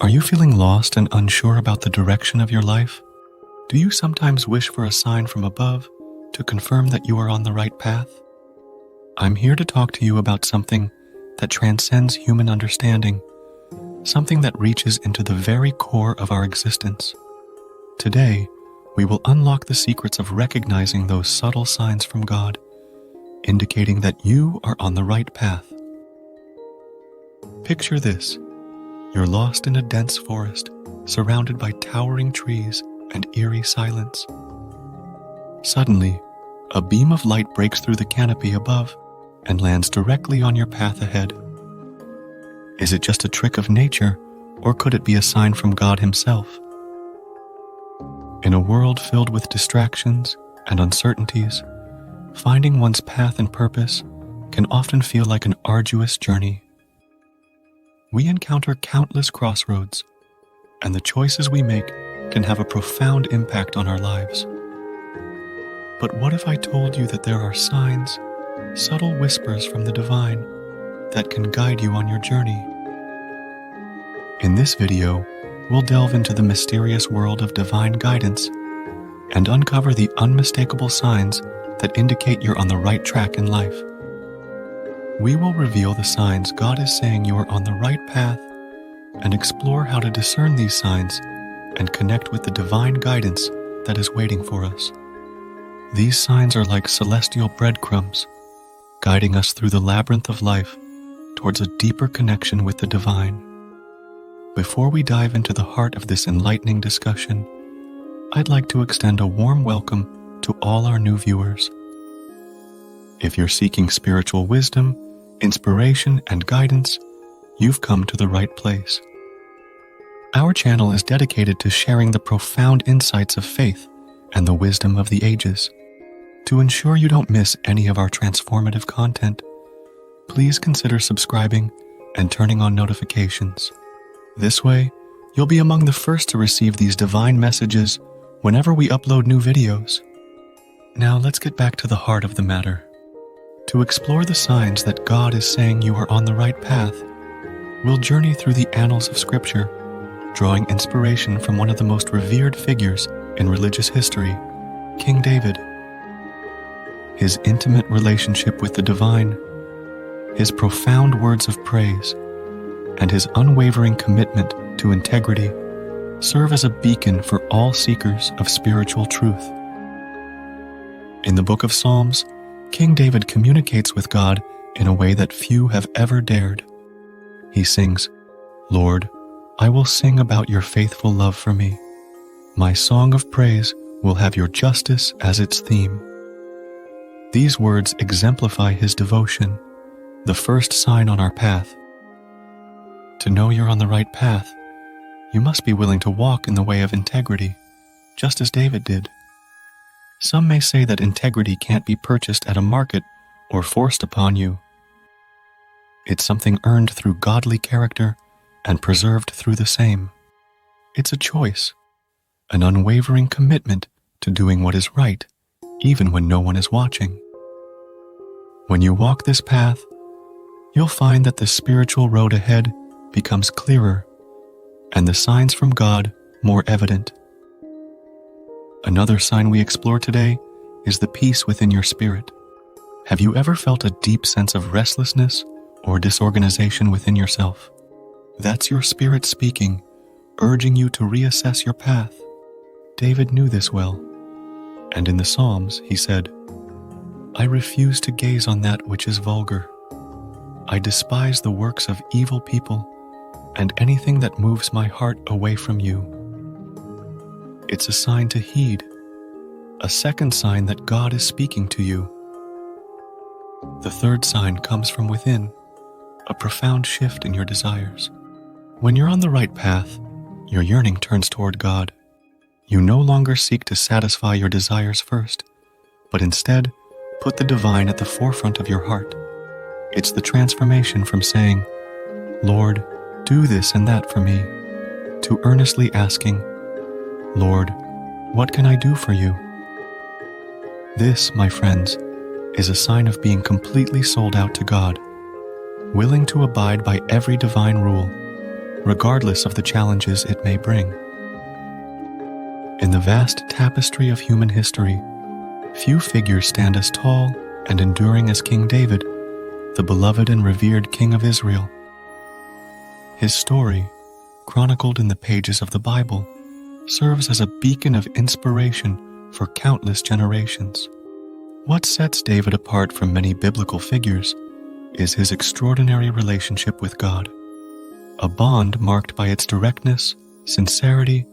Are you feeling lost and unsure about the direction of your life? Do you sometimes wish for a sign from above to confirm that you are on the right path? I'm here to talk to you about something that transcends human understanding, something that reaches into the very core of our existence. Today, we will unlock the secrets of recognizing those subtle signs from God, indicating that you are on the right path. Picture this. You're lost in a dense forest, surrounded by towering trees and eerie silence. Suddenly, a beam of light breaks through the canopy above and lands directly on your path ahead. Is it just a trick of nature, or could it be a sign from God Himself? In a world filled with distractions and uncertainties, finding one's path and purpose can often feel like an arduous journey. We encounter countless crossroads, and the choices we make can have a profound impact on our lives. But what if I told you that there are signs, subtle whispers from the divine, that can guide you on your journey? In this video, we'll delve into the mysterious world of divine guidance and uncover the unmistakable signs that indicate you're on the right track in life. We will reveal the signs God is saying you are on the right path and explore how to discern these signs and connect with the divine guidance that is waiting for us. These signs are like celestial breadcrumbs, guiding us through the labyrinth of life towards a deeper connection with the divine. Before we dive into the heart of this enlightening discussion, I'd like to extend a warm welcome to all our new viewers. If you're seeking spiritual wisdom, inspiration, and guidance, you've come to the right place. Our channel is dedicated to sharing the profound insights of faith and the wisdom of the ages. To ensure you don't miss any of our transformative content, please consider subscribing and turning on notifications. This way, you'll be among the first to receive these divine messages whenever we upload new videos. Now let's get back to the heart of the matter. To explore the signs that God is saying you are on the right path, we'll journey through the annals of Scripture, drawing inspiration from one of the most revered figures in religious history, King David. His intimate relationship with the divine, his profound words of praise, and his unwavering commitment to integrity serve as a beacon for all seekers of spiritual truth. In the book of Psalms, King David communicates with God in a way that few have ever dared. He sings, "Lord, I will sing about your faithful love for me. My song of praise will have your justice as its theme." These words exemplify his devotion, the first sign on our path. To know you're on the right path, you must be willing to walk in the way of integrity, just as David did. Some may say that integrity can't be purchased at a market or forced upon you. It's something earned through godly character and preserved through the same. It's a choice, an unwavering commitment to doing what is right, even when no one is watching. When you walk this path, you'll find that the spiritual road ahead becomes clearer and the signs from God more evident. Another sign we explore today is the peace within your spirit. Have you ever felt a deep sense of restlessness or disorganization within yourself? That's your spirit speaking, urging you to reassess your path. David knew this well, and in the Psalms he said, "I refuse to gaze on that which is vulgar. I despise the works of evil people and anything that moves my heart away from you." It's a sign to heed, a second sign that God is speaking to you. The third sign comes from within, a profound shift in your desires. When you're on the right path, your yearning turns toward God. You no longer seek to satisfy your desires first, but instead put the divine at the forefront of your heart. It's the transformation from saying, "Lord, do this and that for me," to earnestly asking, "Lord, what can I do for you?" This, my friends, is a sign of being completely sold out to God, willing to abide by every divine rule, regardless of the challenges it may bring. In the vast tapestry of human history, few figures stand as tall and enduring as King David, the beloved and revered King of Israel. His story, chronicled in the pages of the Bible, serves as a beacon of inspiration for countless generations. What sets David apart from many biblical figures is his extraordinary relationship with God, a bond marked by its directness, sincerity,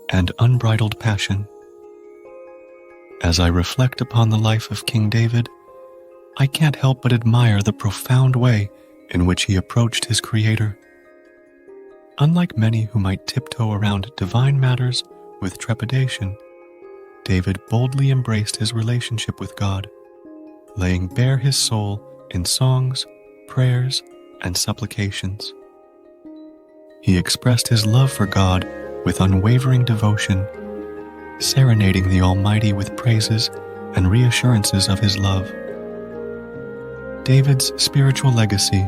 and unbridled passion. As I reflect upon the life of King David, I can't help but admire the profound way in which he approached his Creator. Unlike many who might tiptoe around divine matters with trepidation, David boldly embraced his relationship with God, laying bare his soul in songs, prayers, and supplications. He expressed his love for God with unwavering devotion, serenading the Almighty with praises and reassurances of his love. David's spiritual legacy,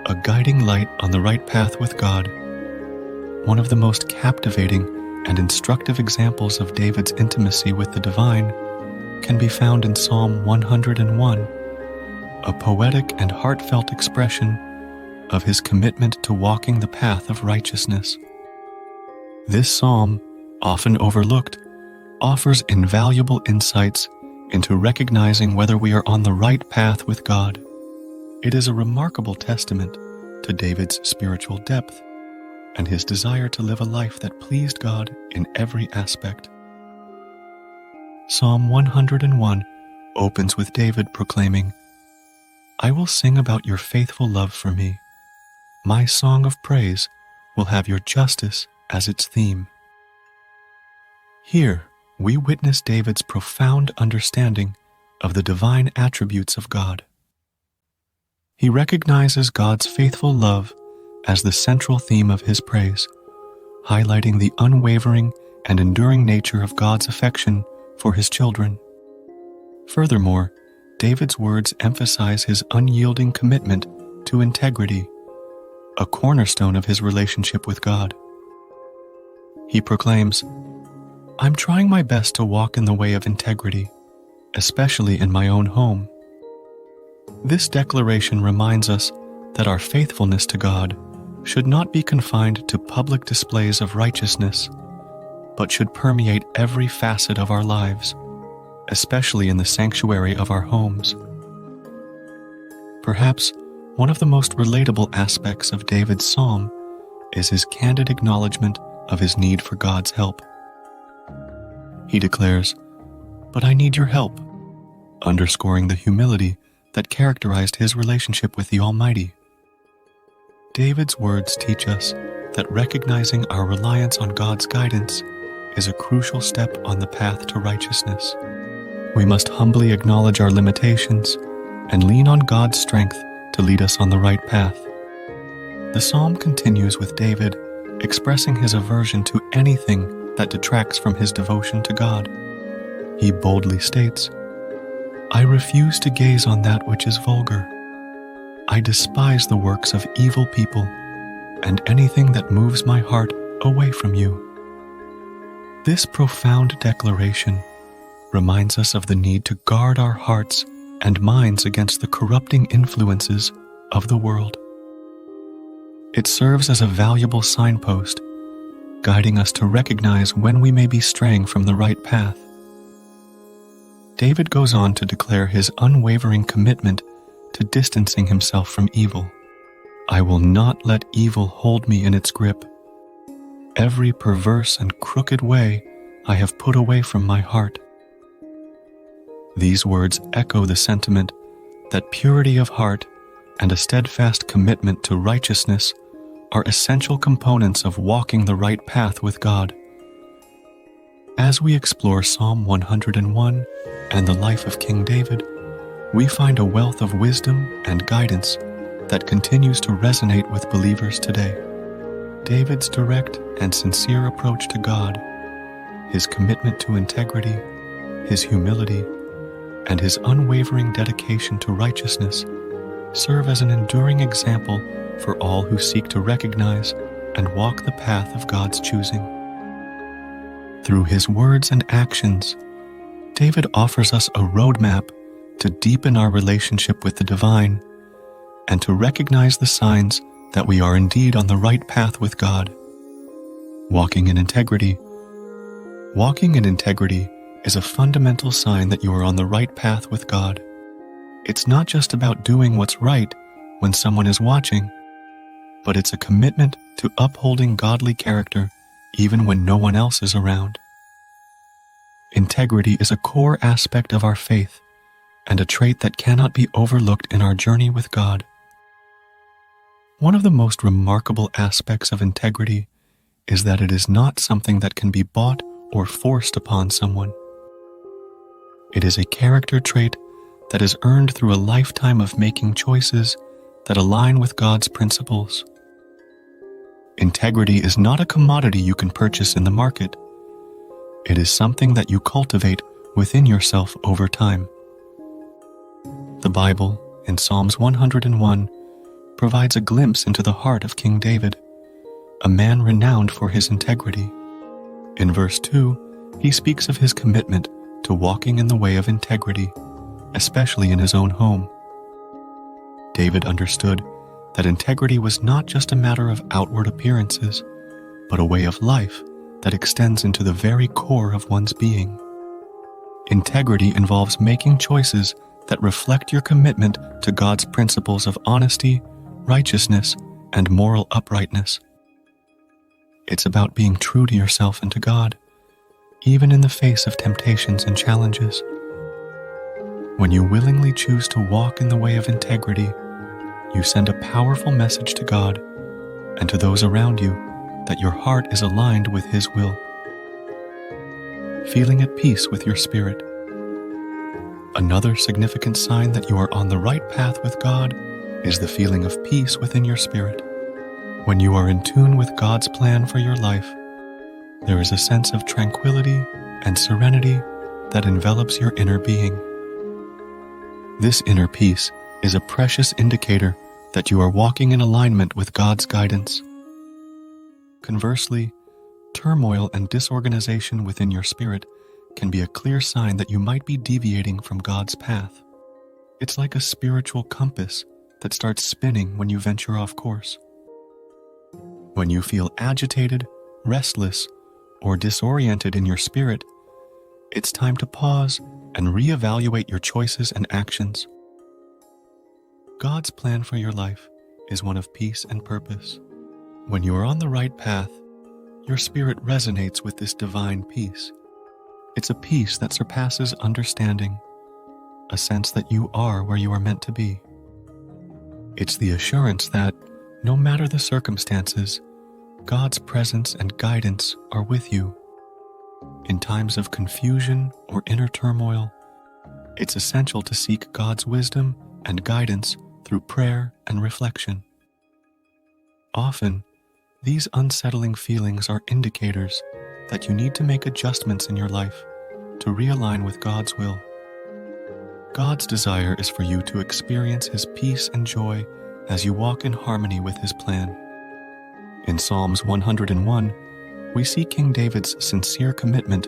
a guiding light on the right path with God, one of the most captivating and instructive examples of David's intimacy with the divine, can be found in Psalm 101, a poetic and heartfelt expression of his commitment to walking the path of righteousness. This psalm, often overlooked, offers invaluable insights into recognizing whether we are on the right path with God. It is a remarkable testament to David's spiritual depth and his desire to live a life that pleased God in every aspect. Psalm 101 opens with David proclaiming, "I will sing about your faithful love for me. My song of praise will have your justice as its theme." Here, we witness David's profound understanding of the divine attributes of God. He recognizes God's faithful love as the central theme of his praise, highlighting the unwavering and enduring nature of God's affection for his children. Furthermore, David's words emphasize his unyielding commitment to integrity, a cornerstone of his relationship with God. He proclaims, "I'm trying my best to walk in the way of integrity, especially in my own home." This declaration reminds us that our faithfulness to God should not be confined to public displays of righteousness, but should permeate every facet of our lives, especially in the sanctuary of our homes. Perhaps one of the most relatable aspects of David's psalm is his candid acknowledgement of his need for God's help. He declares, "But I need your help," underscoring the humility that characterized his relationship with the Almighty. David's words teach us that recognizing our reliance on God's guidance is a crucial step on the path to righteousness. We must humbly acknowledge our limitations and lean on God's strength to lead us on the right path. The psalm continues with David expressing his aversion to anything that detracts from his devotion to God. He boldly states, "I refuse to gaze on that which is vulgar. I despise the works of evil people and anything that moves my heart away from you." This profound declaration reminds us of the need to guard our hearts and minds against the corrupting influences of the world. It serves as a valuable signpost, guiding us to recognize when we may be straying from the right path. David goes on to declare his unwavering commitment to distancing himself from evil. "I will not let evil hold me in its grip. Every perverse and crooked way I have put away from my heart." These words echo the sentiment that purity of heart and a steadfast commitment to righteousness are essential components of walking the right path with God. As we explore Psalm 101 and the life of King David, we find a wealth of wisdom and guidance that continues to resonate with believers today. David's direct and sincere approach to God, his commitment to integrity, his humility, and his unwavering dedication to righteousness serve as an enduring example for all who seek to recognize and walk the path of God's choosing. Through his words and actions, David offers us a roadmap to deepen our relationship with the divine and to recognize the signs that we are indeed on the right path with God. Walking in integrity. Walking in integrity is a fundamental sign that you are on the right path with God. It's not just about doing what's right when someone is watching, but it's a commitment to upholding godly character even when no one else is around. Integrity is a core aspect of our faith and a trait that cannot be overlooked in our journey with God. One of the most remarkable aspects of integrity is that it is not something that can be bought or forced upon someone. It is a character trait that is earned through a lifetime of making choices that align with God's principles. Integrity is not a commodity you can purchase in the market. It is something that you cultivate within yourself over time. The Bible, in Psalms 101, provides a glimpse into the heart of King David, a man renowned for his integrity. In verse 2, he speaks of his commitment to walking in the way of integrity, especially in his own home. David understood that integrity was not just a matter of outward appearances, but a way of life that extends into the very core of one's being. Integrity involves making choices that reflect your commitment to God's principles of honesty, righteousness, and moral uprightness. It's about being true to yourself and to God, even in the face of temptations and challenges. When you willingly choose to walk in the way of integrity, you send a powerful message to God and to those around you that your heart is aligned with His will. Feeling at peace with your spirit. Another significant sign that you are on the right path with God is the feeling of peace within your spirit. When you are in tune with God's plan for your life, there is a sense of tranquility and serenity that envelops your inner being. This inner peace is a precious indicator that you are walking in alignment with God's guidance. Conversely, turmoil and disorganization within your spirit can be a clear sign that you might be deviating from God's path. It's like a spiritual compass that starts spinning when you venture off course. When you feel agitated, restless, or disoriented in your spirit, it's time to pause and reevaluate your choices and actions. God's plan for your life is one of peace and purpose. When you are on the right path, your spirit resonates with this divine peace. It's a peace that surpasses understanding, a sense that you are where you are meant to be. It's the assurance that, no matter the circumstances, God's presence and guidance are with you. In times of confusion or inner turmoil, it's essential to seek God's wisdom and guidance through prayer and reflection. Often, these unsettling feelings are indicators that you need to make adjustments in your life to realign with God's will. God's desire is for you to experience His peace and joy as you walk in harmony with His plan. In Psalms 101, we see King David's sincere commitment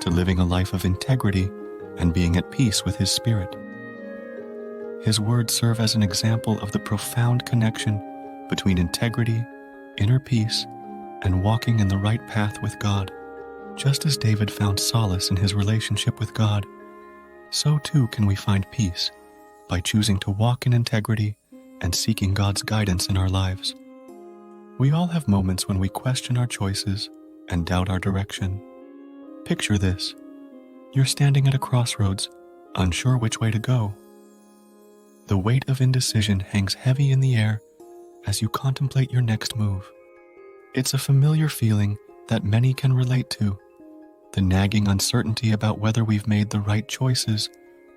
to living a life of integrity and being at peace with his spirit. His words serve as an example of the profound connection between integrity, inner peace, and walking in the right path with God. Just as David found solace in his relationship with God, so too can we find peace by choosing to walk in integrity and seeking God's guidance in our lives. We all have moments when we question our choices and doubt our direction. Picture this. You're standing at a crossroads, unsure which way to go. The weight of indecision hangs heavy in the air as you contemplate your next move. It's a familiar feeling that many can relate to, the nagging uncertainty about whether we've made the right choices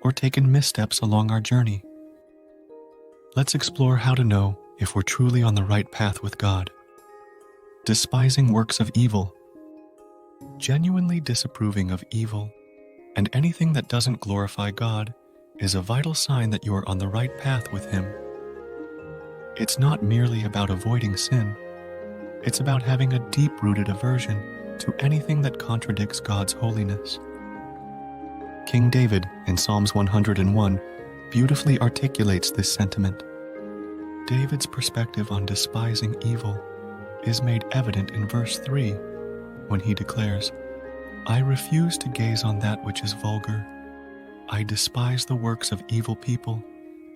or taken missteps along our journey. Let's explore how to know if we're truly on the right path with God. Despising works of evil. Genuinely disapproving of evil and anything that doesn't glorify God is a vital sign that you are on the right path with Him. It's not merely about avoiding sin, It's about having a deep-rooted aversion to anything that contradicts God's holiness. King David, in Psalms 101, beautifully articulates this sentiment. David's perspective on despising evil is made evident in verse 3 when he declares, "I refuse to gaze on that which is vulgar. I despise the works of evil people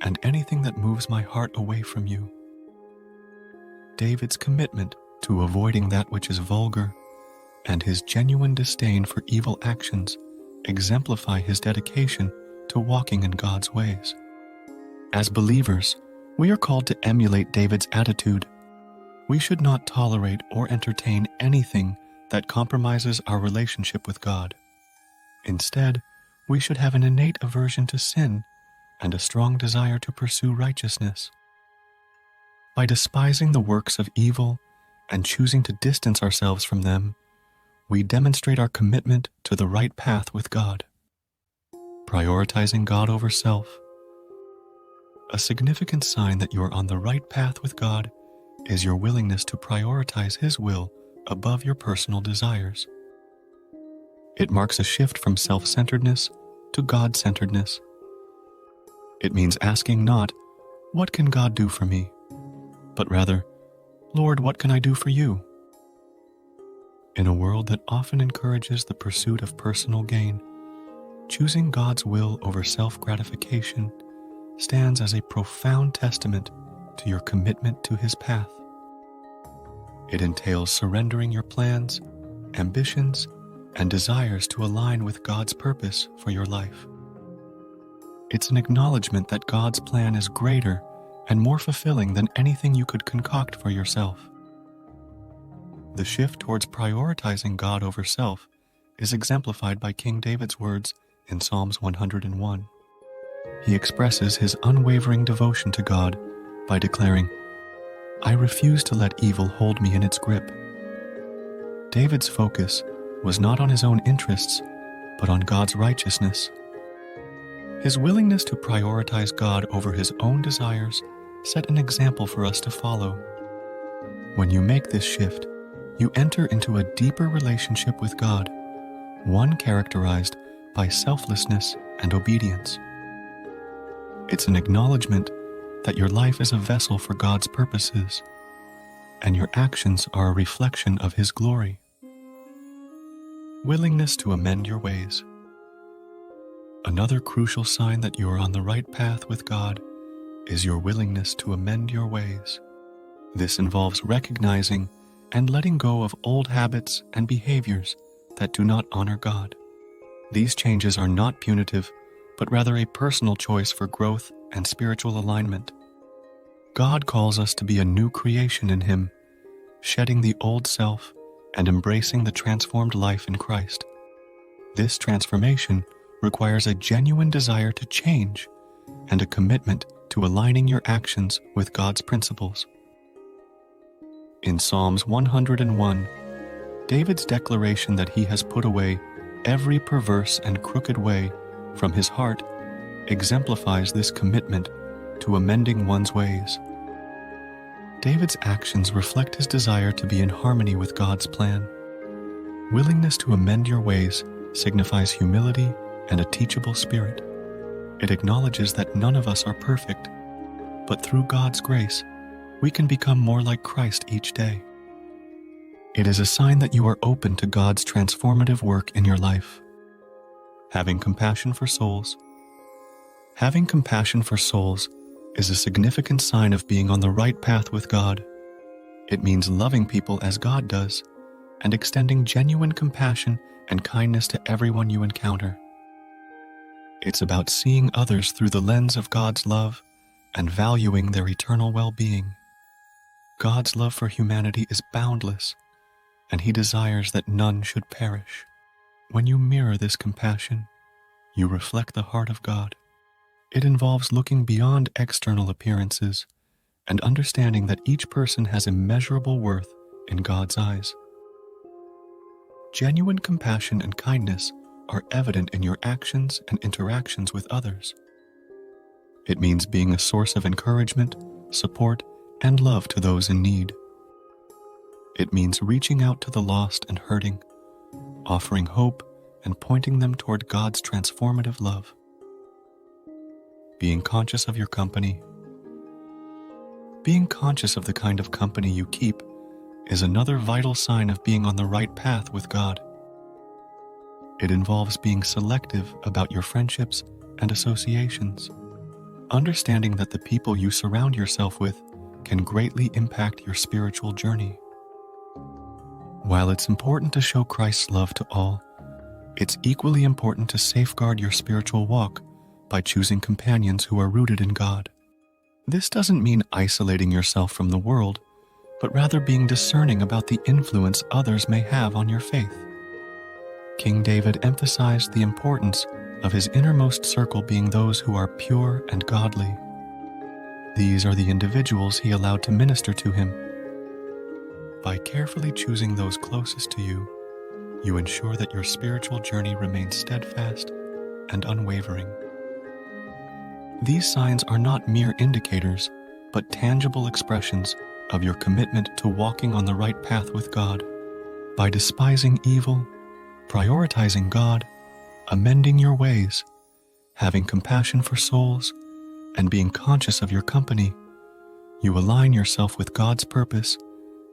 and anything that moves my heart away from you." David's commitment to avoiding that which is vulgar and his genuine disdain for evil actions exemplify his dedication to walking in God's ways. As believers, we are called to emulate David's attitude. We should not tolerate or entertain anything that compromises our relationship with God. Instead, we should have an innate aversion to sin and a strong desire to pursue righteousness. By despising the works of evil and choosing to distance ourselves from them, we demonstrate our commitment to the right path with God. Prioritizing God over self. A significant sign that you are on the right path with God is your willingness to prioritize His will above your personal desires. It marks a shift from self-centeredness to God-centeredness. It means asking not, "What can God do for me?" but rather, "Lord, what can I do for you?" In a world that often encourages the pursuit of personal gain, choosing God's will over self-gratification stands as a profound testament to your commitment to His path. It entails surrendering your plans, ambitions, and desires to align with God's purpose for your life. It's an acknowledgement that God's plan is greater and more fulfilling than anything you could concoct for yourself. The shift towards prioritizing God over self is exemplified by King David's words in Psalms 101. He expresses his unwavering devotion to God by declaring, "I refuse to let evil hold me in its grip." David's focus was not on his own interests, but on God's righteousness. His willingness to prioritize God over his own desires set an example for us to follow. When you make this shift, you enter into a deeper relationship with God, one characterized by selflessness and obedience. It's an acknowledgement that your life is a vessel for God's purposes, and your actions are a reflection of His glory. Willingness to amend your ways. Another crucial sign that you are on the right path with God is your willingness to amend your ways. This involves recognizing and letting go of old habits and behaviors that do not honor God. These changes are not punitive, but rather a personal choice for growth and spiritual alignment. God calls us to be a new creation in Him, shedding the old self and embracing the transformed life in Christ. This transformation requires a genuine desire to change and a commitment to aligning your actions with God's principles. In Psalms 101, David's declaration that he has put away every perverse and crooked way from his heart exemplifies this commitment to amending one's ways. David's actions reflect his desire to be in harmony with God's plan. Willingness to amend your ways signifies humility and a teachable spirit. It acknowledges that none of us are perfect, but through God's grace, we can become more like Christ each day. It is a sign that you are open to God's transformative work in your life. Having compassion for souls. Having compassion for souls is a significant sign of being on the right path with God. It means loving people as God does and extending genuine compassion and kindness to everyone you encounter. It's about seeing others through the lens of God's love and valuing their eternal well-being. God's love for humanity is boundless, and He desires that none should perish. When you mirror this compassion, you reflect the heart of God. It involves looking beyond external appearances and understanding that each person has immeasurable worth in God's eyes. Genuine compassion and kindness are evident in your actions and interactions with others. It means being a source of encouragement, support, and love to those in need. It means reaching out to the lost and hurting, offering hope and pointing them toward God's transformative love. Being conscious of your company. Being conscious of the kind of company you keep is another vital sign of being on the right path with God. It involves being selective about your friendships and associations, understanding that the people you surround yourself with can greatly impact your spiritual journey. While it's important to show Christ's love to all, it's equally important to safeguard your spiritual walk by choosing companions who are rooted in God. This doesn't mean isolating yourself from the world, but rather being discerning about the influence others may have on your faith. King David emphasized the importance of his innermost circle being those who are pure and godly. These are the individuals he allowed to minister to him. By carefully choosing those closest to you, you ensure that your spiritual journey remains steadfast and unwavering. These signs are not mere indicators, but tangible expressions of your commitment to walking on the right path with God. By despising evil, prioritizing God, amending your ways, having compassion for souls, and being conscious of your company, you align yourself with God's purpose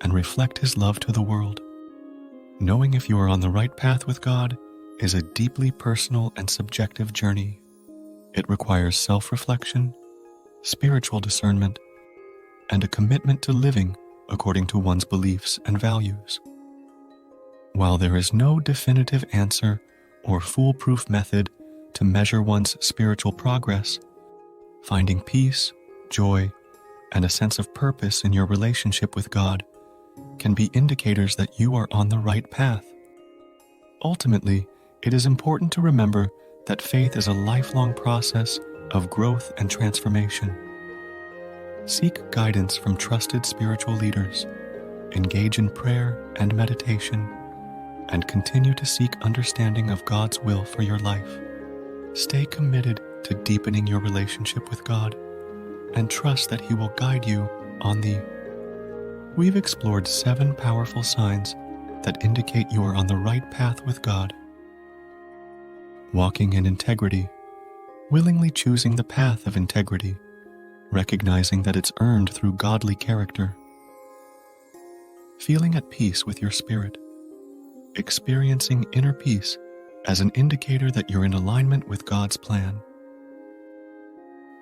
and reflect His love to the world. Knowing if you are on the right path with God is a deeply personal and subjective journey. It requires self-reflection, spiritual discernment, and a commitment to living according to one's beliefs and values. While there is no definitive answer or foolproof method to measure one's spiritual progress, finding peace, joy, and a sense of purpose in your relationship with God can be indicators that you are on the right path. Ultimately, it is important to remember that faith is a lifelong process of growth and transformation. Seek guidance from trusted spiritual leaders, engage in prayer and meditation, and continue to seek understanding of God's will for your life. Stay committed to deepening your relationship with God and trust that He will guide you on the. We've explored 7 powerful signs that indicate you are on the right path with God. Walking in integrity, willingly choosing the path of integrity, recognizing that it's earned through godly character. Feeling at peace with your spirit, experiencing inner peace as an indicator that you're in alignment with God's plan.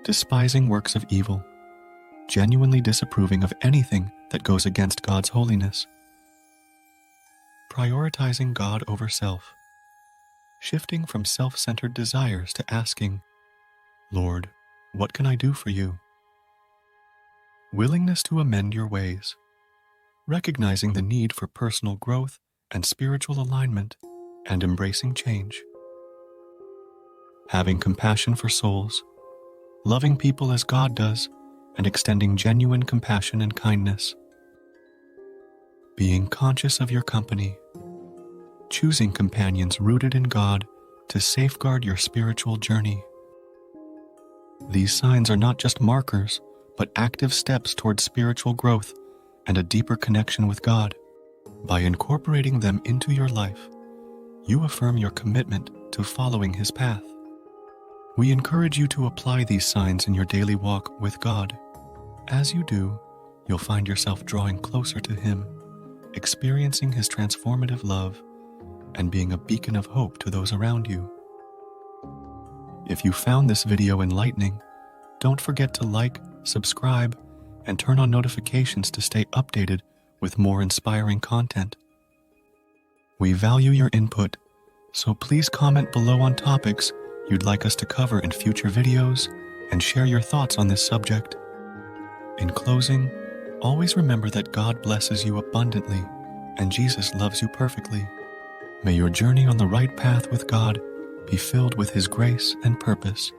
Despising works of evil, genuinely disapproving of anything that goes against God's holiness. Prioritizing God over self, shifting from self-centered desires to asking, Lord, what can I do for you? Willingness to amend your ways, recognizing the need for personal growth and spiritual alignment, and embracing change. Having compassion for souls, loving people as God does, and extending genuine compassion and kindness. Being conscious of your company, choosing companions rooted in God to safeguard your spiritual journey. These signs are not just markers, but active steps towards spiritual growth and a deeper connection with God. By incorporating them into your life, you affirm your commitment to following His path. We encourage you to apply these signs in your daily walk with God. As you do, you'll find yourself drawing closer to Him, experiencing His transformative love, and being a beacon of hope to those around you. If you found this video enlightening, don't forget to like, subscribe, and turn on notifications to stay updated with more inspiring content. We value your input, so please comment below on topics you'd like us to cover in future videos and share your thoughts on this subject. In closing, always remember that God blesses you abundantly and Jesus loves you perfectly. May your journey on the right path with God be filled with His grace and purpose.